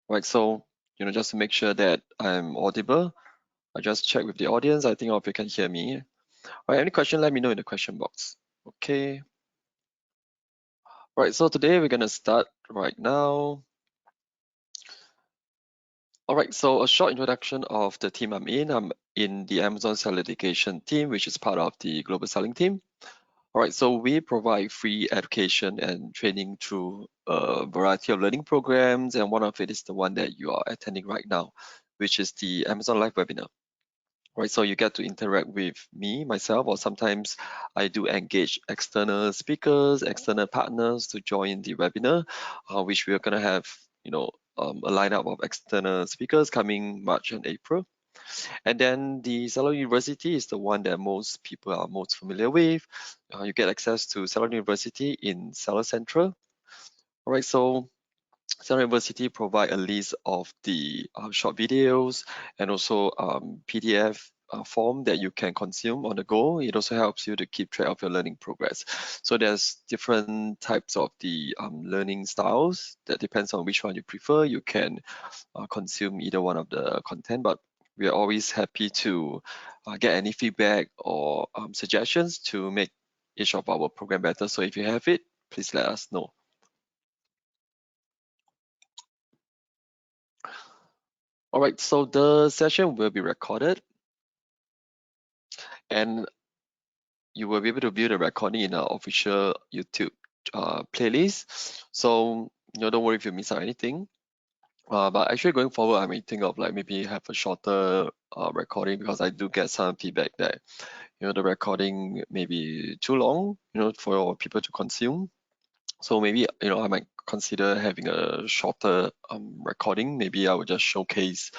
Right, so just to make sure that I'm audible, I just check with the audience. I think all of you can hear me. All right, any question, let me know in the question box. Okay. All right, so today we're gonna start right now. All right, so a short introduction of the team I'm in. I'm in the Amazon Seller Education team, which is part of the global selling team. All right, so we provide free education and training through a variety of learning programs, and one of it is the one that you are attending right now, which is the Amazon Live webinar. Right, so you get to interact with me, myself, or sometimes I do engage external speakers, external partners to join the webinar, which we are gonna have, a lineup of external speakers coming March and April. And then the Seller University is the one that most people are most familiar with. You get access to Seller University in Seller Central. All right, so Seller University provide a list of the short videos and also PDF form that you can consume on the go. It also helps you to keep track of your learning progress. So there's different types of the learning styles that depends on which one you prefer. You can consume either one of the content, but we are always happy to get any feedback or suggestions to make each of our program better. So if you have it, please let us know. All right, so the session will be recorded and you will be able to view the recording in our official YouTube playlist. So, don't worry if you miss out anything. But actually going forward, I may think of like maybe have a shorter recording because I do get some feedback that, the recording may be too long, for people to consume. So maybe, I might consider having a shorter recording. Maybe I would just showcase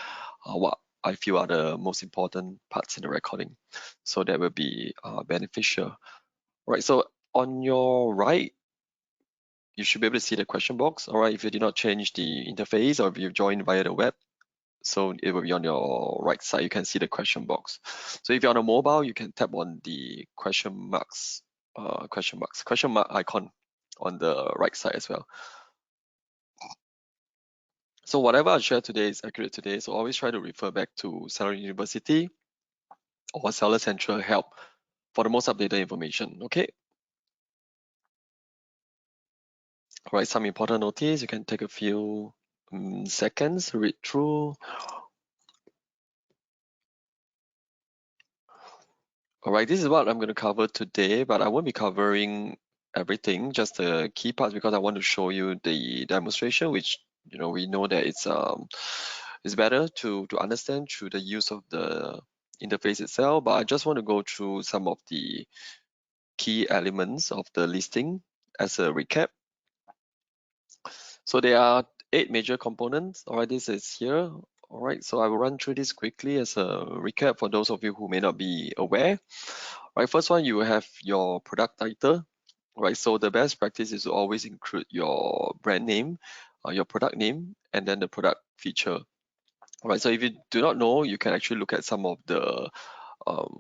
what I feel are the most important parts in the recording. So that will be beneficial. Right, so on your right, you should be able to see the question box. All right, if you did not change the interface or if you joined via the web, so it will be on your right side. You can see the question box. So if you're on a mobile, you can tap on the question mark icon on the right side as well. So whatever I share today is accurate today. So always try to refer back to Seller University or Seller Central Help for the most updated information. Okay. All right, some important notice. You can take a few seconds to read through. All right, this is what I'm going to cover today, but I won't be covering everything, just the key parts, because I want to show you the demonstration, which we know that it's better to understand through the use of the interface itself. But I just want to go through some of the key elements of the listing as a recap. So there are 8 major components. All right, this is here. All right, so I will run through this quickly as a recap for those of you who may not be aware. All right, first one, you have your product title. All right, so the best practice is to always include your brand name, your product name, and then the product feature. All right, so if you do not know, you can actually look at some of the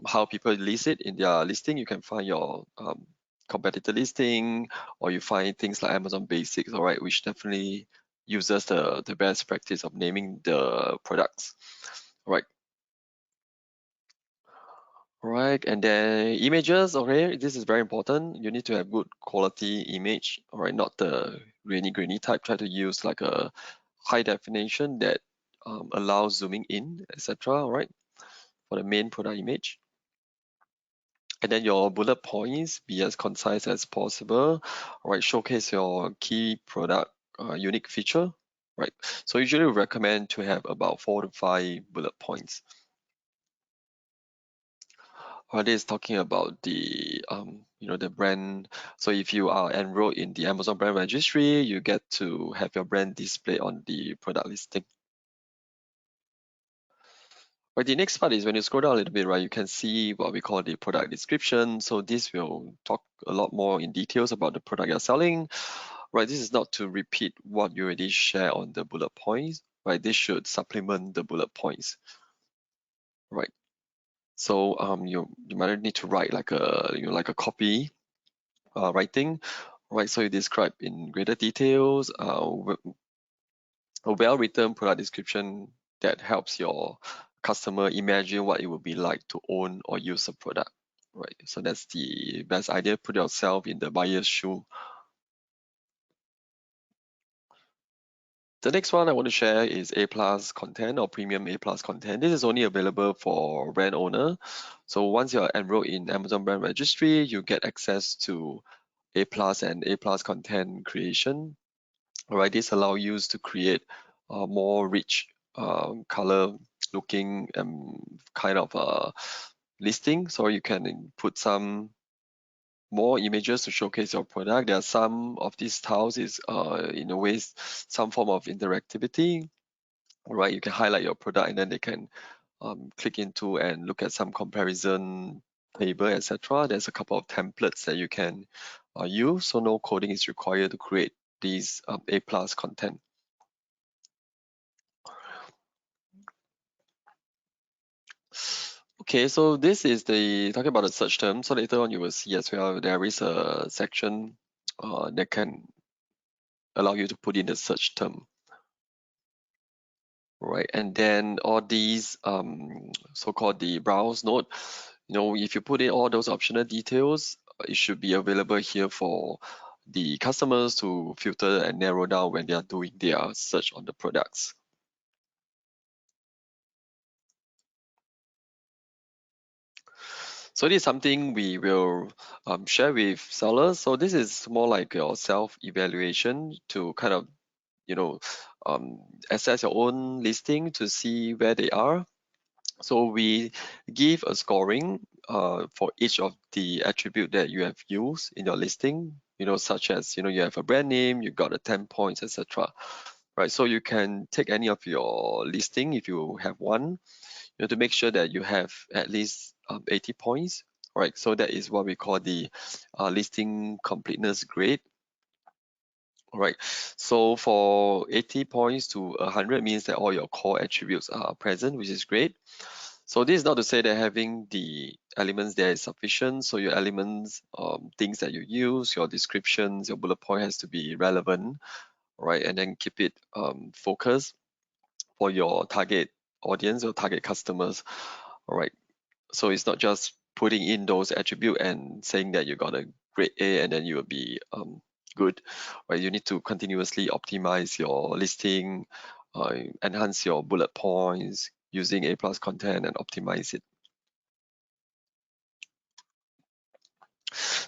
how people list it in their listing. You can find your competitor listing, or you find things like Amazon Basics, all right, which definitely uses the best practice of naming the products. All right. All right, and then images, okay, this is very important. You need to have good quality image, all right, not the grainy type. Try to use like a high definition that allows zooming in, etc. All right, for the main product image. And then your bullet points, be as concise as possible. All right, showcase your key product unique feature. Right, so usually we recommend to have about 4 to 5 bullet points. This is talking about the the brand. So if you are enrolled in the Amazon brand registry, you get to have your brand displayed on the product listing. Right, the next part is when you scroll down a little bit, right, you can see what we call the product description. So this will talk a lot more in details about the product you're selling. Right, this is not to repeat what you already share on the bullet points. Right, this should supplement the bullet points. Right. So you might need to write like a copy writing. Right, so you describe in greater details a well-written product description that helps your customer imagine what it would be like to own or use a product, right? So that's the best idea. Put yourself in the buyer's shoe. The next one I want to share is A plus content or premium A plus content. This is only available for brand owner. So once you're enrolled in Amazon Brand Registry, you get access to A plus and A plus content creation. All right, this allow you to create more rich, color looking kind of listing. So you can put some more images to showcase your product. There are some of these tiles is in a way some form of interactivity. All right, you can highlight your product and then they can click into and look at some comparison table, etc. There's a couple of templates that you can use, so no coding is required to create these A plus content. Okay, so this is the talking about the search term. So later on you will see as well there is a section that can allow you to put in the search term. Right, and then all these so-called the browse node, if you put in all those optional details, it should be available here for the customers to filter and narrow down when they are doing their search on the products. So this is something we will share with sellers. So this is more like your self-evaluation to kind of, um, assess your own listing to see where they are. So we give a scoring for each of the attribute that you have used in your listing, such as, you have a brand name, you got a 10 points, etc. Right, so you can take any of your listing if you have one, to make sure that you have at least 80 points. Right, so that is what we call the listing completeness grade. Right, so for 80 points to 100 means that all your core attributes are present, which is great. So this is not to say that having the elements there is sufficient. So your elements, things that you use, your descriptions, your bullet point has to be relevant, right? And then keep it focused for your target audience or target customers, all right? So it's not just putting in those attributes and saying that you got a grade A and then you will be good, right? You need to continuously optimize your listing, enhance your bullet points using A plus content and optimize it.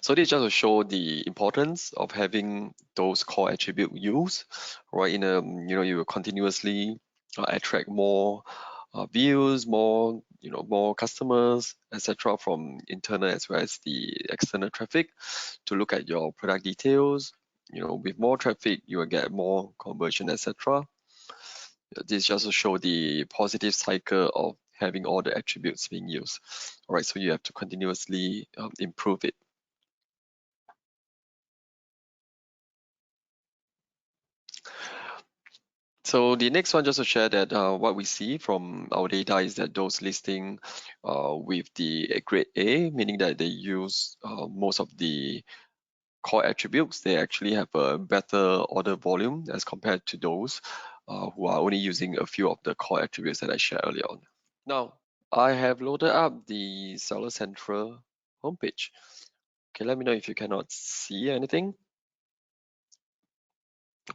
So this just to show the importance of having those core attribute used, right? You will continuously attract more views, more customers, etc. from internal as well as the external traffic to look at your product details. With more traffic, you will get more conversion, etc. This just to show the positive cycle of having all the attributes being used. All right, so you have to continuously improve it. So the next one, just to share that what we see from our data is that those listing with the grade A, meaning that they use most of the core attributes, they actually have a better order volume as compared to those who are only using a few of the core attributes that I shared earlier on. Now, I have loaded up the Seller Central homepage. Okay, let me know if you cannot see anything.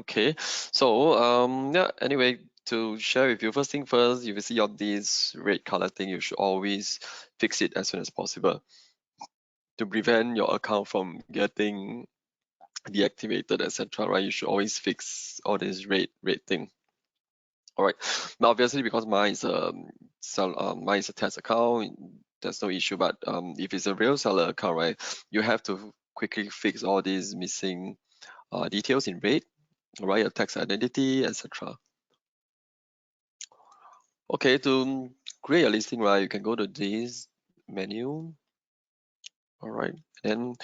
Okay, so yeah, anyway, to share with you, first thing first, if you see on this red color thing, you should always fix it as soon as possible to prevent your account from getting deactivated, etc. Right? You should always fix all this red thing. All right. Now, obviously, because mine is a test account, there's no issue. But if it's a real seller account, right, you have to quickly fix all these missing details in red, right? Your tax identity, etc. Okay, to create a listing, right, you can go to this menu, all right, and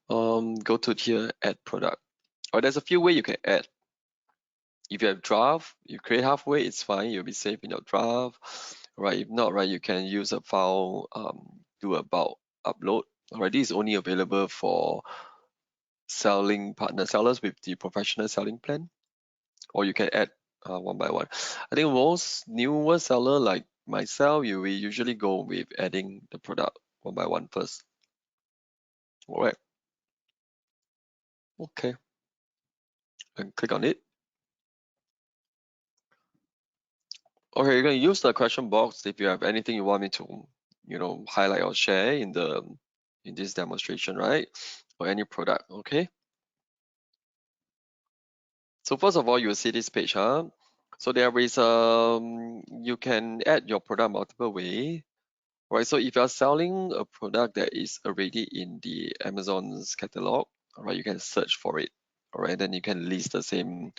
go to here, add product. Or there's a few ways you can add. If you have draft, you create halfway, it's fine, you'll be safe in your draft, right? If not, right, you can use a file, do about upload. All right, this is only available for selling partner sellers with the professional selling plan, or you can add one by one. I think most newer seller like myself, we usually go with adding the product one by one first. All right. Okay. And click on it. Okay, you're gonna use the question box if you have anything you want me to, highlight or share in this demonstration, right? Or any product. Okay. So first of all, you'll see this page, huh? So there is you can add your product multiple way, right? So if you're selling a product that is already in the Amazon's catalog, all right, you can search for it, all right, then you can list the same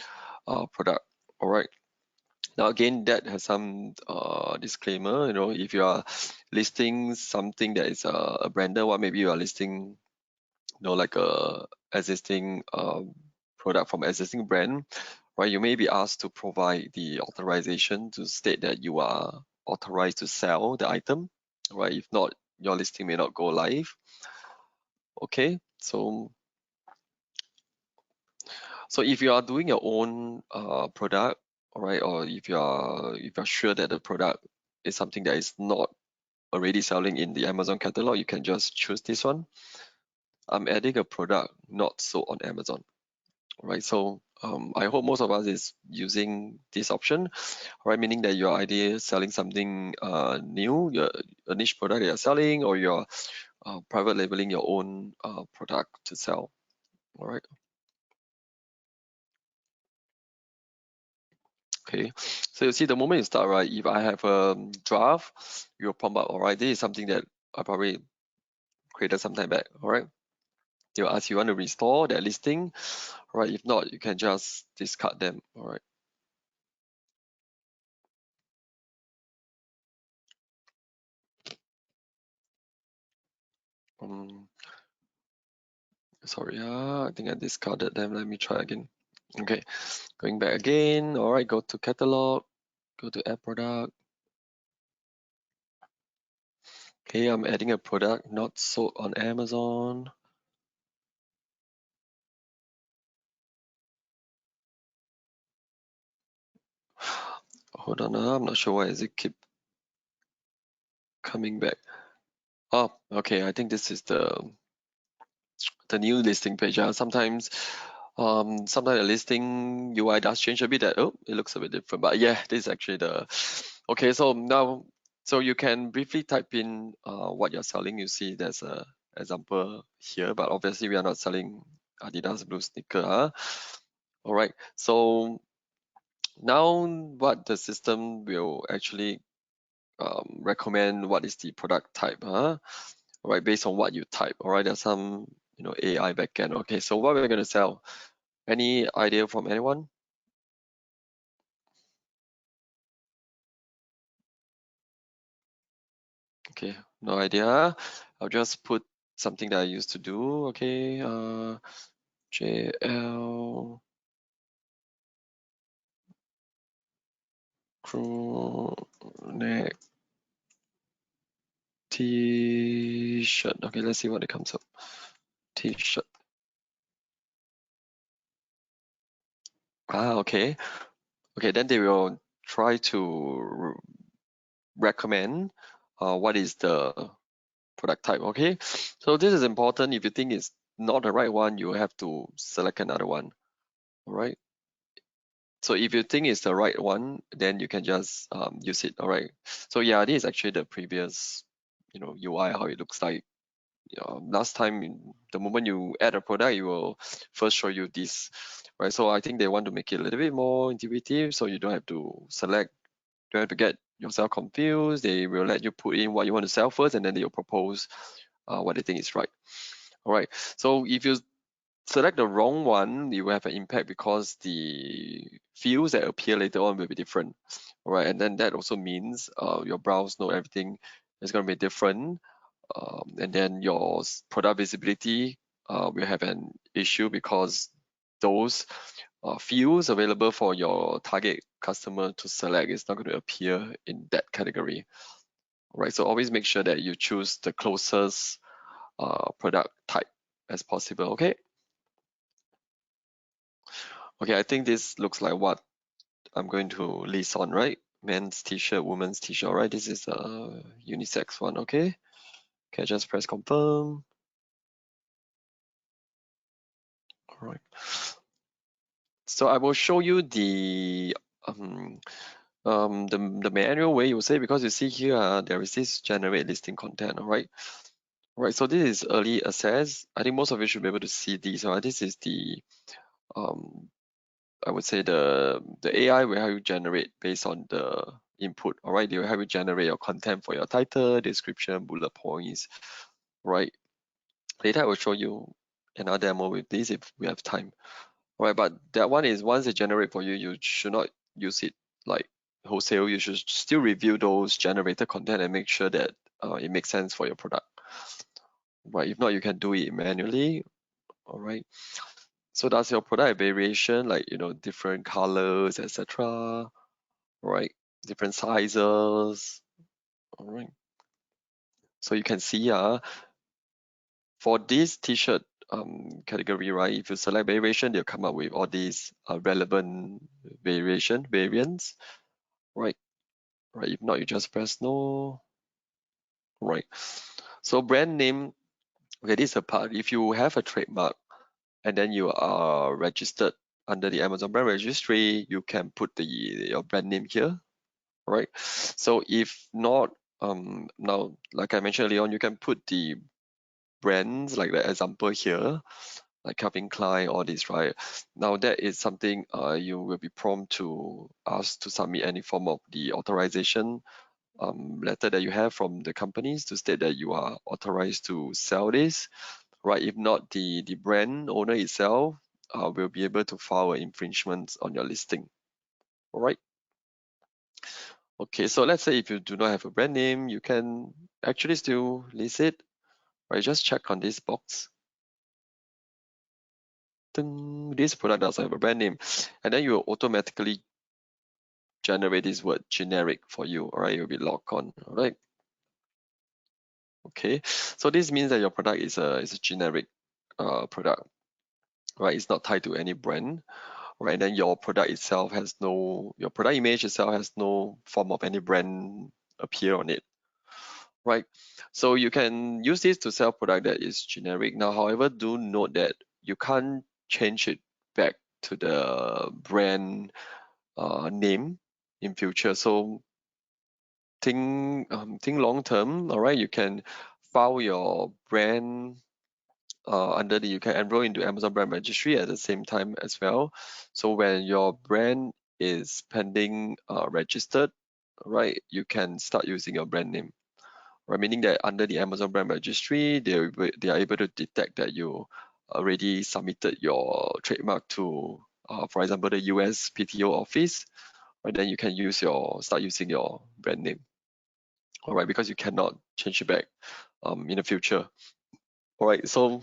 product, all right. Now again, that has some disclaimer, if you are listing something that is a branded one, maybe you are listing, like a existing product from existing brand, right? You may be asked to provide the authorization to state that you are authorized to sell the item, right? If not, your listing may not go live. Okay, so if you are doing your own product, all right, or if you're sure that the product is something that is not already selling in the Amazon catalog, you can just choose this one. I'm adding a product not sold on Amazon. Right, so I hope most of us is using this option, right? Meaning that you're either selling something new, a niche product that you're selling, or you're private labeling your own product to sell. All right. Okay. So you see, the moment you start, right? If I have a draft, you'll prompt up. All right, this is something that I probably created some time back. All right. They'll ask you want to restore that listing, right? If not, you can just discard them. All right. Um, Sorry, I think I discarded them. Let me try again. Okay, going back again. All right, go to catalog, go to add product. Okay, I'm adding a product not sold on Amazon. Hold on, I'm not sure why is it keep coming back. Oh, okay, I think this is the new listing page. Sometimes the listing UI does change a bit. That it looks a bit different, but yeah, this is actually the okay. So now, so you can briefly type in what you're selling. You see, there's a example here, but obviously we are not selling Adidas blue sneaker. All right. So now, what the system will actually recommend what is the product type, all right, based on what you type. All right, there's some AI backend. Okay, so what we're going to sell. Any idea from anyone? Okay, no idea. I'll just put something that I used to do. Okay, JL crew neck t-shirt. Okay, let's see what it comes up. T-shirt. Okay. Okay, then they will try to recommend what is the product type. Okay, so this is important. If you think it's not the right one, you have to select another one. All right, so if you think it's the right one, then you can just use it. All right, so yeah, this is actually the previous UI, how it looks like. Last time, the moment you add a product, it will first show you this, right? So I think they want to make it a little bit more intuitive, so you don't have to select, don't have to get yourself confused. They will let you put in what you want to sell first, and then they'll propose what they think is right. All right. So if you select the wrong one, you will have an impact because the fields that appear later on will be different. All right. And then that also means your browse node, everything is going to be different. And then your product visibility will have an issue because those fields available for your target customer to select is not going to appear in that category. All right, so always make sure that you choose the closest product type as possible. Okay. Okay, I think this looks like what I'm going to list on, right? Men's t-shirt, women's t-shirt, right? This is a unisex one, okay? Okay, just press confirm. All right. So I will show you the the manual way, you say, because you see here there is this generate listing content, all right? All right, so this is early access. I think most of you should be able to see these. All right, this is the I would say the AI will help you generate based on the input. All right, they will help you generate your content for your title, description, bullet points. Right. Later I will show you another demo with this if we have time. All right, but that one is once they generate for you, you should not use it like wholesale. You should still review those generated content and make sure that it makes sense for your product. Right. If not, you can do it manually. All right. So does your product have variation, like different colors, etc. Right? Different sizes. All right. So you can see for this t-shirt category, right? If you select variation, they'll come up with all these relevant variants, right? Right. If not, you just press no. Right. So brand name, okay, this is a part. If you have a trademark and then you are registered under the Amazon brand registry, you can put your brand name here, right? So if not, now like I mentioned earlier on, you can put the brands like the example here, like Calvin Klein, all this, right? Now that is something you will be prompt to ask to submit any form of the authorization letter that you have from the companies to state that you are authorized to sell this, right? If not, the brand owner itself will be able to file an infringement on your listing, all right? Okay, so let's say if you do not have a brand name, you can actually still list it, right? Just check on this box. This product doesn't have a brand name, and then you will automatically generate this word generic for you, all right? You'll be logged on, all right? Okay, so this means that your product is a generic product, right? It's not tied to any brand, right? And then your product itself has your product image itself has no form of any brand appear on it, right? So you can use this to sell product that is generic. Now, however, do note that you can't change it back to the brand name in future. So think long term, all right? You can file your brand you can enroll into Amazon brand registry at the same time as well. So when your brand is pending registered, right, you can start using your brand name. Right, meaning that under the Amazon brand registry, they are able to detect that you already submitted your trademark to, for example, the US PTO office. Right, then you can start using your brand name. All right, because you cannot change it back in the future. All right, so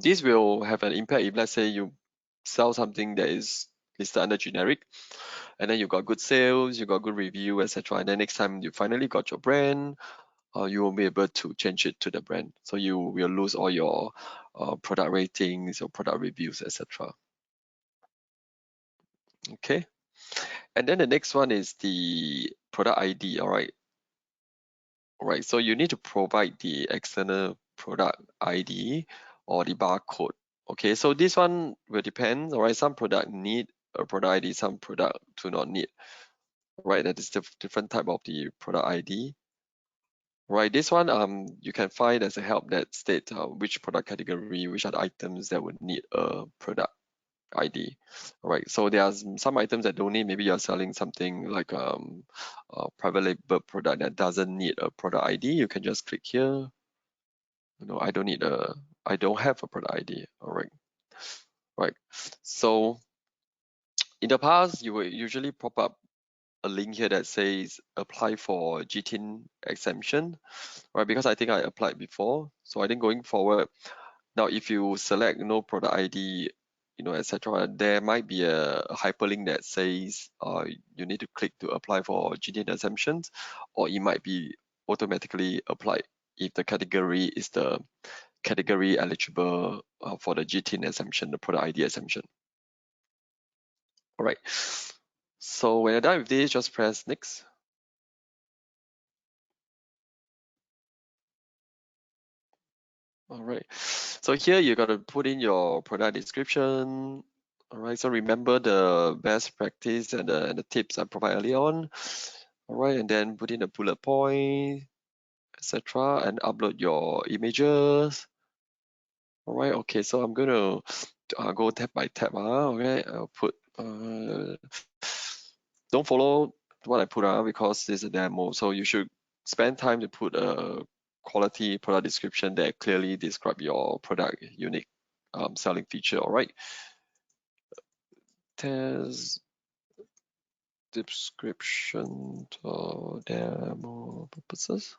this will have an impact if, let's say, you sell something that is listed under generic, and then you got good sales, you got good review, etc. And then next time you finally got your brand, you won't be able to change it to the brand. So you will lose all your product ratings, your product reviews, etc. Okay. And then the next one is the product ID. All right. All right. So you need to provide the external product ID or the barcode. Okay. So this one will depend. All right. Some product need a product ID, some product do not need. Right. That is the different type of the product ID. Right, this one you can find as a help that state which product category, which are the items that would need a product ID. All right, so there are some items that don't need. Maybe you're selling something like a private label product that doesn't need a product ID. You can just click here. I don't have a product ID. All right, right. So in the past, you will usually pop up a link here that says apply for GTIN exemption, right? Because I think I applied before. So I think going forward, now if you select no product ID, etc., there might be a hyperlink that says you need to click to apply for GTIN exemptions, or it might be automatically applied if the category is the category eligible for the GTIN exemption, the product ID exemption. All right. So when you're done with this, just press next. All right. So here you got to put in your product description. All right. So remember the best practice and the tips I provided early on. All right. And then put in a bullet point, etc. and upload your images. All right. Okay. So I'm going to go tab by tab. Okay. I'll put, don't follow what I put because this is a demo. So you should spend time to put a quality product description that clearly describe your product unique selling feature. All right. Test description for demo purposes.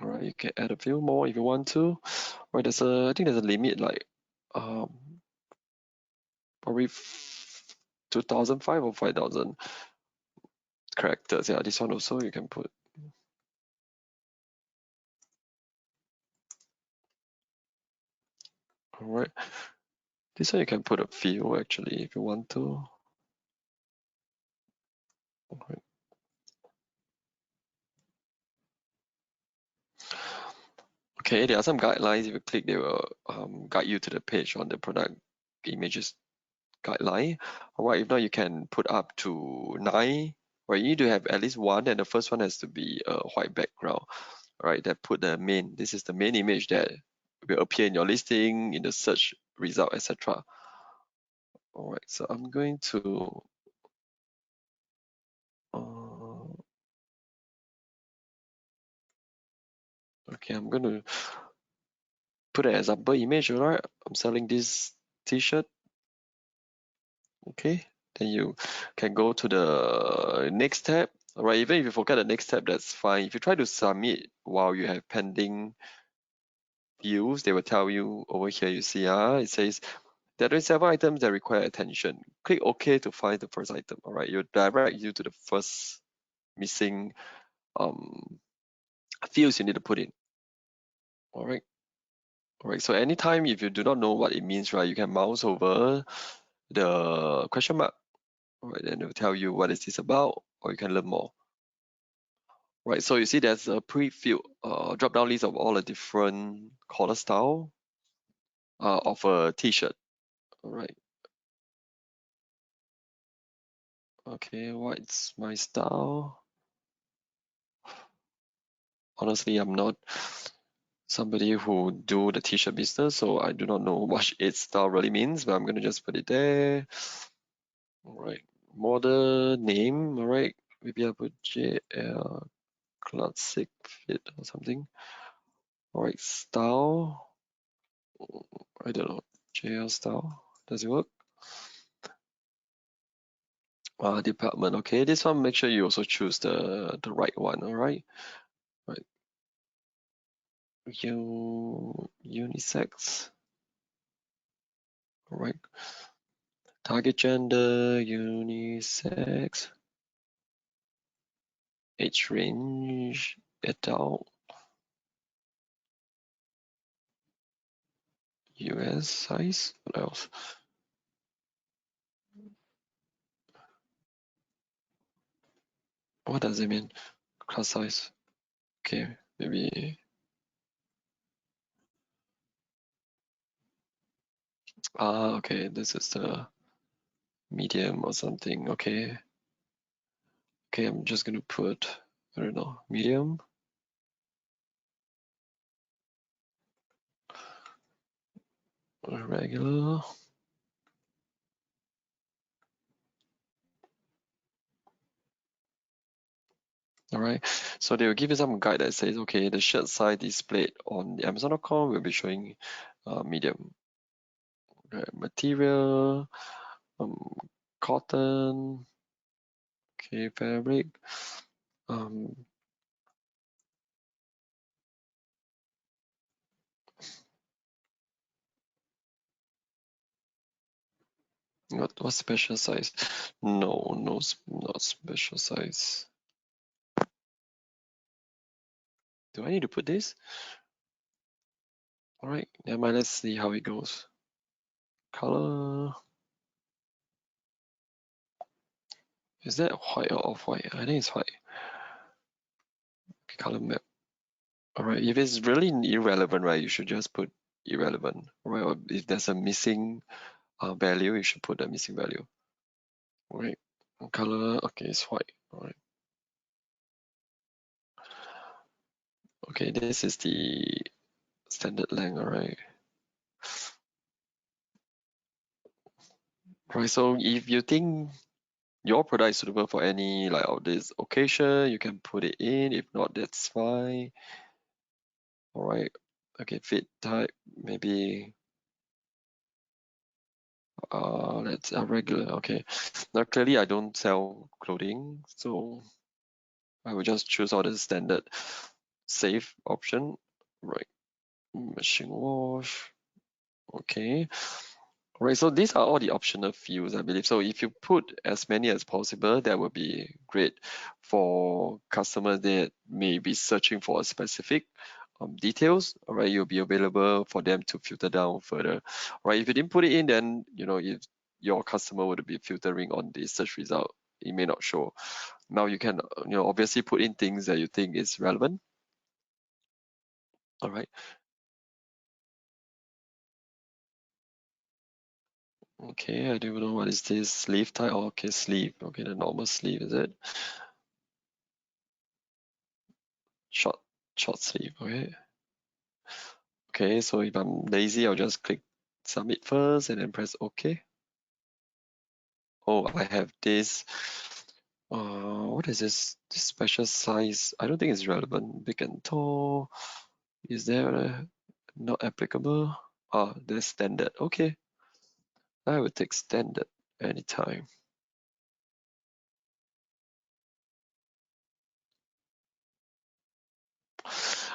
All right, you can add a few more if you want to. All right, I think there's a limit like probably 2005 or 5000 characters. Yeah, this one also you can put. All right, this one you can put a few actually if you want to. All right. Okay, there are some guidelines. If you click, they will guide you to the page on the product images guideline. All right, if not, you can put up to 9. Or you need to have at least one, and the first one has to be a white background. All right, that put the main. This is the main image that will appear in your listing, in the search result, etc. All right, so I'm going to. Okay, I'm going to put an example image. All right, I'm selling this T-shirt. Okay, then you can go to the next tab. All right, even if you forget the next tab, that's fine. If you try to submit while you have pending views, they will tell you over here, you see, it says there are several items that require attention. Click OK to find the first item. All right, you'll direct you to the first missing fields you need to put in. All right. All right, so anytime if you do not know what it means, right, you can mouse over the question mark. All right, then it will tell you what is this about, or you can learn more. Right, so you see there's a pre-filled drop-down list of all the different collar style of a t-shirt. All right. Okay, what's my style? Honestly, I'm not somebody who do the t-shirt business, so I do not know what its style really means, but I'm gonna just put it there. All right, model name. All right, maybe I put JL Classic Fit or something. All right, style. I don't know. JL style. Does it work? Department. Okay, this one make sure you also choose the right one. All right. Right. Unisex. All right. Target gender, unisex, age range, adult, US size. What else? What does it mean? Class size. Okay, maybe. Okay. This is the medium or something. Okay. Okay, I'm just gonna put, I don't know, medium. Or regular. All right, so they will give you some guide that says, okay, the shirt size displayed on the Amazon.com will be showing medium. Material, cotton, okay, fabric. What special size? No, not special size. Do I need to put this? All right, never mind. Let's see how it goes. Color, is that white or off-white? I think it's white. Okay, color map. All right, if it's really irrelevant, right, you should just put irrelevant, right? Or if there's a missing value, you should put a missing value. All right, color, okay, it's white. All right. Okay, this is the standard length, all right. Right, so if you think your product is suitable for any like of this occasion, you can put it in. If not, that's fine. All right. Okay, fit type, maybe let's regular. Okay. Now clearly I don't sell clothing, so I will just choose all the standard save option. Right. Machine wash. Okay. Right, so these are all the optional fields, I believe. So if you put as many as possible, that would be great for customers that may be searching for a specific details. All right, you'll be available for them to filter down further. All right, if you didn't put it in, then if your customer would be filtering on the search result, it may not show. Now you can obviously put in things that you think is relevant. All right. Okay, I don't even know what is this sleeve type. Oh, okay, sleeve. Okay, the normal sleeve, is it? Short sleeve. Okay. Okay, so if I'm lazy, I'll just click submit first and then press OK. Oh, I have this. What is this? This special size. I don't think it's relevant. Big and tall. Is there not applicable? There's standard. Okay, I will take standard anytime.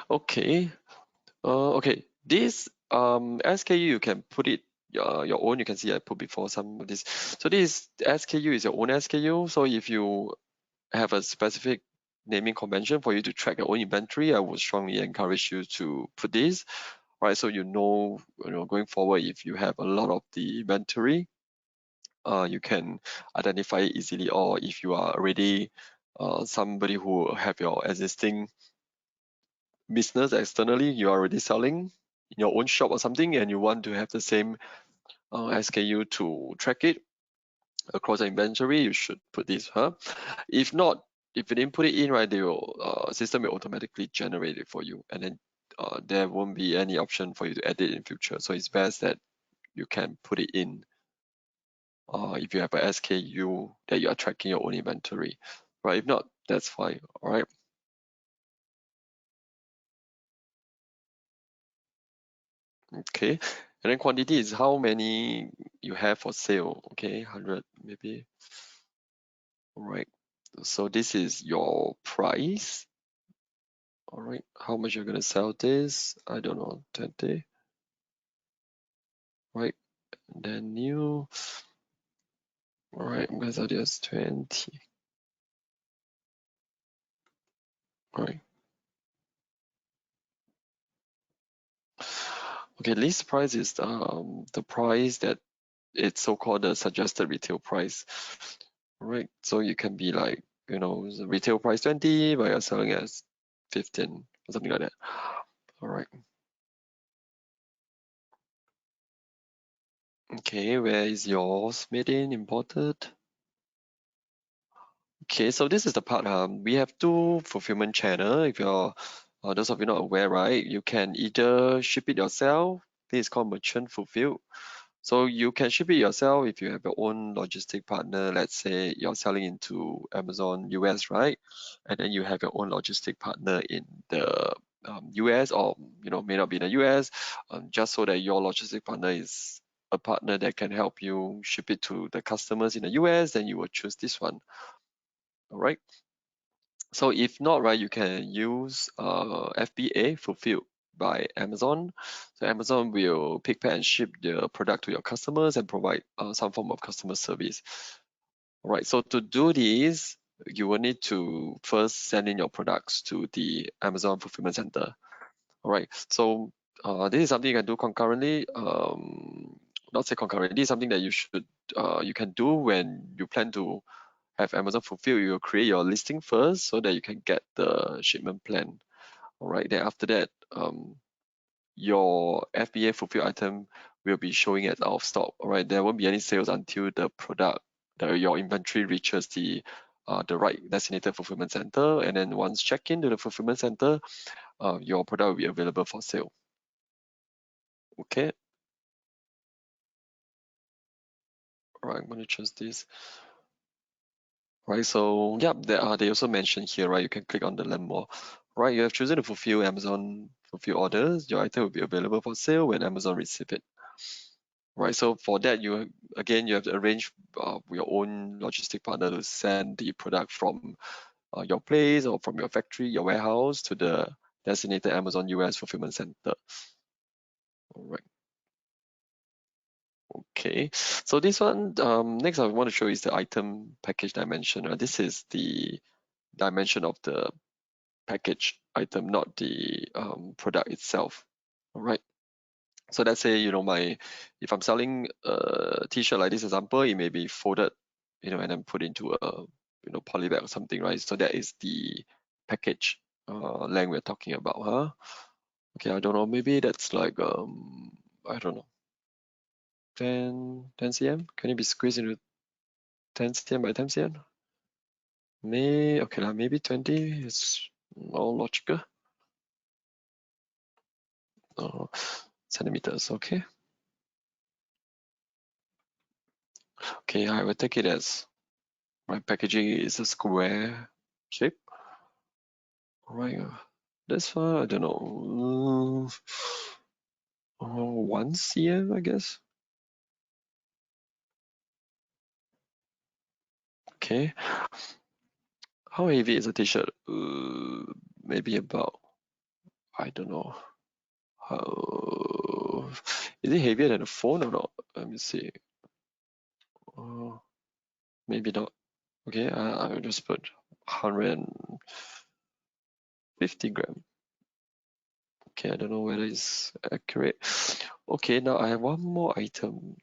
Okay. Okay. This SKU you can put it your own. You can see I put before some of this. So this SKU is your own SKU. So if you have a specific naming convention for you to track your own inventory, I would strongly encourage you to put this, right? So going forward, if you have a lot of the inventory, you can identify it easily. Or if you are already somebody who have your existing business externally, you are already selling in your own shop or something, and you want to have the same SKU to track it across the inventory, you should put this. If not, if you didn't put it in, right, the system will automatically generate it for you, and then there won't be any option for you to edit in future. So it's best that you can put it in if you have a SKU that you are tracking your own inventory, right? If not, that's fine. All right. Okay. And then quantity is how many you have for sale. Okay, 100 maybe. All right. So this is your price. All right, how much you're gonna sell this? I don't know, 20, right? And then new, all right, I'm gonna sell this 20, right? Okay, list price is the price that it's so-called the suggested retail price, right? So you can be like, the retail price 20, but you're selling as 15 or something like that. All right. Okay, where is yours made in, imported? Okay, so this is the part. We have two fulfillment channel. If you're those of you not aware, right? You can either ship it yourself. This is called merchant fulfill. So you can ship it yourself if you have your own logistic partner. Let's say you're selling into Amazon US, right? And then you have your own logistic partner in the US, or may not be in the US, just so that your logistic partner is a partner that can help you ship it to the customers in the US. Then you will choose this one. All right. So if not, right, you can use FBA, fulfilled by Amazon. So Amazon will pick, pack, and ship the product to your customers and provide some form of customer service. All right. So to do this, you will need to first send in your products to the Amazon fulfillment center. All right. So this is something you can do concurrently. not say concurrently, something that you should you can do when you plan to have Amazon fulfill. You create your listing first so that you can get the shipment plan. All right, then after that, your FBA fulfill item will be showing as out of stock. All right, there won't be any sales until the product, your inventory reaches the right designated fulfillment center, and then once check in to the fulfillment center, your product will be available for sale. Okay. All right, I'm going to choose this. Right, so yeah, they also mentioned here, right? You can click on the learn more. Right, you have chosen to fulfill Amazon fulfill orders. Your item will be available for sale when Amazon receive it. Right, so for that, you have to arrange your own logistic partner to send the product from your place or from your factory, your warehouse to the designated Amazon US fulfillment center. All right. Okay, so this one, next I want to show is the item package dimension. This is the dimension of the package item, not the product itself. All right. So let's say, if I'm selling a t-shirt like this example, it may be folded, and then put into a, poly bag or something, right? So that is the package length we're talking about, huh? Okay, I don't know, maybe that's like, I don't know, 10 cm? Can it be squeezed into 10 cm by 10 cm? Maybe 20 is more logical. Centimeters, okay. Okay, I will take it as my packaging is a square shape. All right, this one, I don't know, 1 cm, I guess. Okay, how heavy is a t-shirt? Maybe about, I don't know, how, is it heavier than a phone or not? Let me see. Maybe not. Okay, I'll just put 150 gram. Okay, I don't know whether it's accurate. Okay, now I have one more item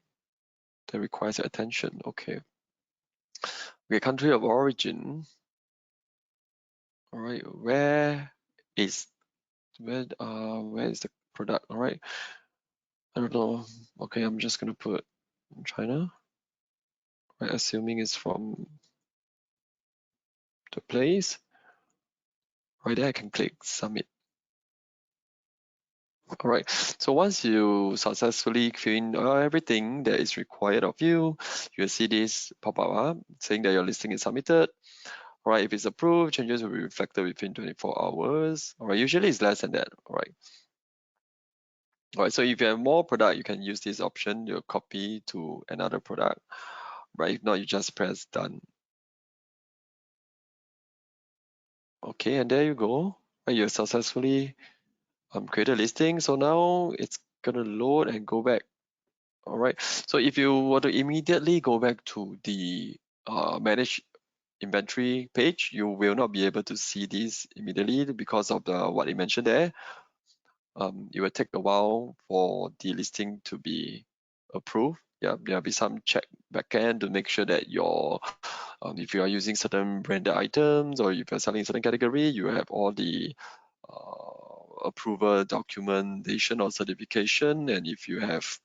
that requires attention. Okay. Okay, country of origin. All right, where is the product? All right, I don't know. Okay, I'm just gonna put China. Right, assuming it's from the place. Right there, I can click submit. All right, so once you successfully fill in everything that is required of you, you'll see this pop up saying that your listing is submitted. All right, if it's approved, changes will be reflected within 24 hours. All right, usually it's less than that. All right. All right, so if you have more product, you can use this option, you copy to another product. Right, if not, you just press done. Okay, and there you go. Right, you successfully created a listing. So now it's gonna load and go back. All right, so if you were to immediately go back to the manage inventory page, you will not be able to see this immediately because of what it mentioned there. It will take a while for the listing to be approved. Yeah, there'll be some check backend to make sure that if you are using certain branded items or if you're selling a certain category, you have all the approval documentation or certification, and if you have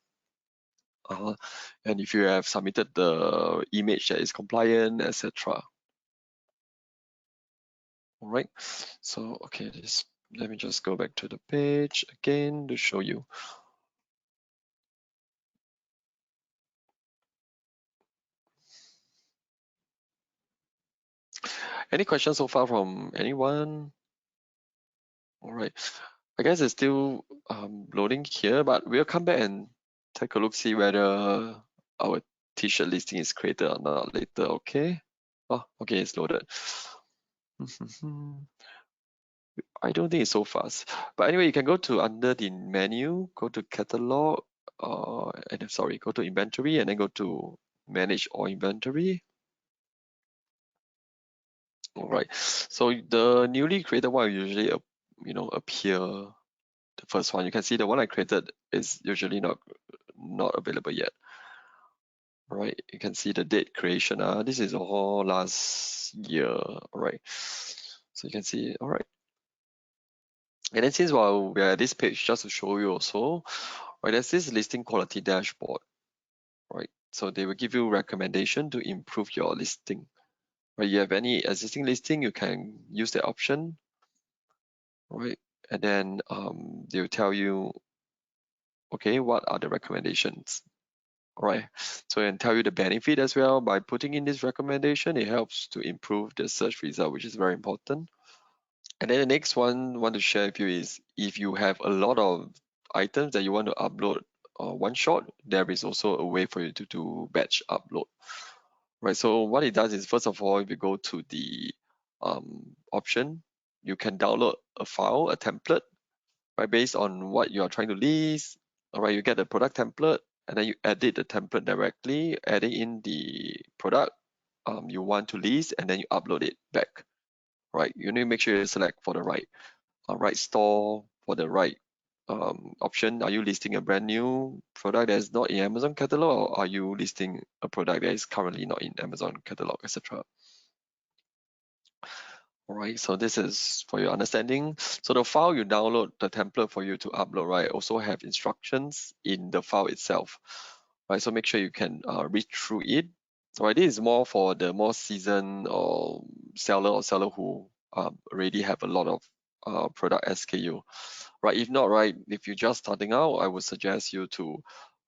submitted the image that is compliant, etc. All right. So okay, let me just go back to the page again to show you. Any questions so far from anyone? All right. I guess it's still loading here, but we'll come back and take a look, see whether our t-shirt listing is created or not later, okay? Oh, okay, it's loaded. I don't think it's so fast. But anyway, you can go to under the menu, go to catalog, and sorry, go to inventory and then go to manage all inventory. All right. So the newly created one will usually, appear the first one. You can see the one I created is usually not not available yet. All right, you can see the date creation. This is all last year. All right, so you can see. All right, and then since while we're at this page, just to show you also, right, there's this listing quality dashboard. Right, so they will give you recommendation to improve your listing. Right, you have any existing listing, you can use the option. Right, and then they'll tell you, okay, what are the recommendations? All right, so and tell you the benefit as well. By putting in this recommendation, it helps to improve the search result, which is very important. And then the next one I want to share with you is if you have a lot of items that you want to upload one shot, there is also a way for you to do batch upload. Right, so what it does is, first of all, if you go to the option, you can download a file, a template, right, based on what you are trying to list. All right, you get the product template, and then you edit the template directly, adding in the product you want to list, and then you upload it back. Right, you need to make sure you select for the right store, for the right option. Are you listing a brand new product that is not in Amazon catalog, or are you listing a product that is currently not in Amazon catalog, etc.? All right, so this is for your understanding. So the file you download, the template for you to upload, right, also have instructions in the file itself, right? So make sure you can read through it. So right, this is more for the more seasoned or seller who already have a lot of product SKU, right? If not, right, if you're just starting out, I would suggest you to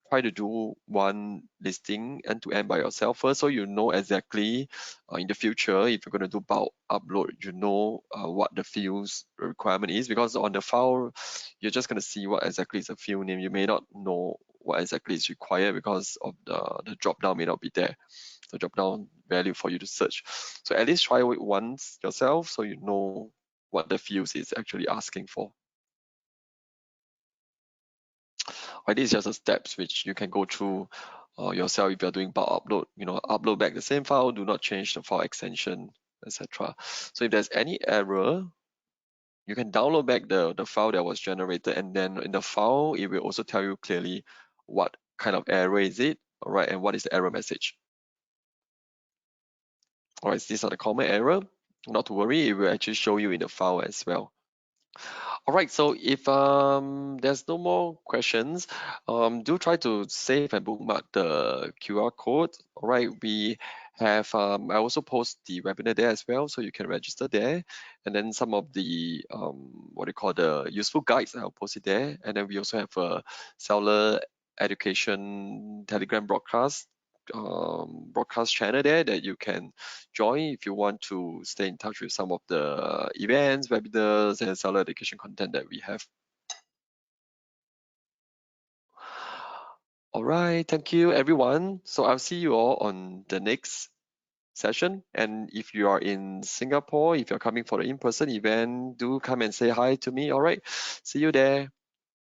try to do one listing end to end by yourself first, so you know exactly in the future, if you're going to do bulk upload, you know what the fields requirement is, because on the file you're just going to see what exactly is a field name. You may not know what exactly is required because of the drop down may not be there, the drop down value for you to search. So at least try it once yourself so you know what the fields is actually asking for. Right, this is just the steps which you can go through yourself if you're doing bulk upload. Upload back the same file, do not change the file extension, etc. So if there's any error, you can download back the file that was generated, and then in the file, it will also tell you clearly what kind of error is it, all right, and what is the error message. All right, these are the common error. Not to worry, it will actually show you in the file as well. All right, so if there's no more questions, do try to save and bookmark the QR code. All right, we have, I also post the webinar there as well, so you can register there. And then some of the, what do you call, the useful guides, I'll post it there. And then we also have a seller education Telegram broadcast channel there that you can join if you want to stay in touch with some of the events, webinars, and seller education content that we have. All right, thank you everyone. So I'll see you all on the next session. And if you are in Singapore, if you're coming for the in-person event, do come and say hi to me. All right, see you there.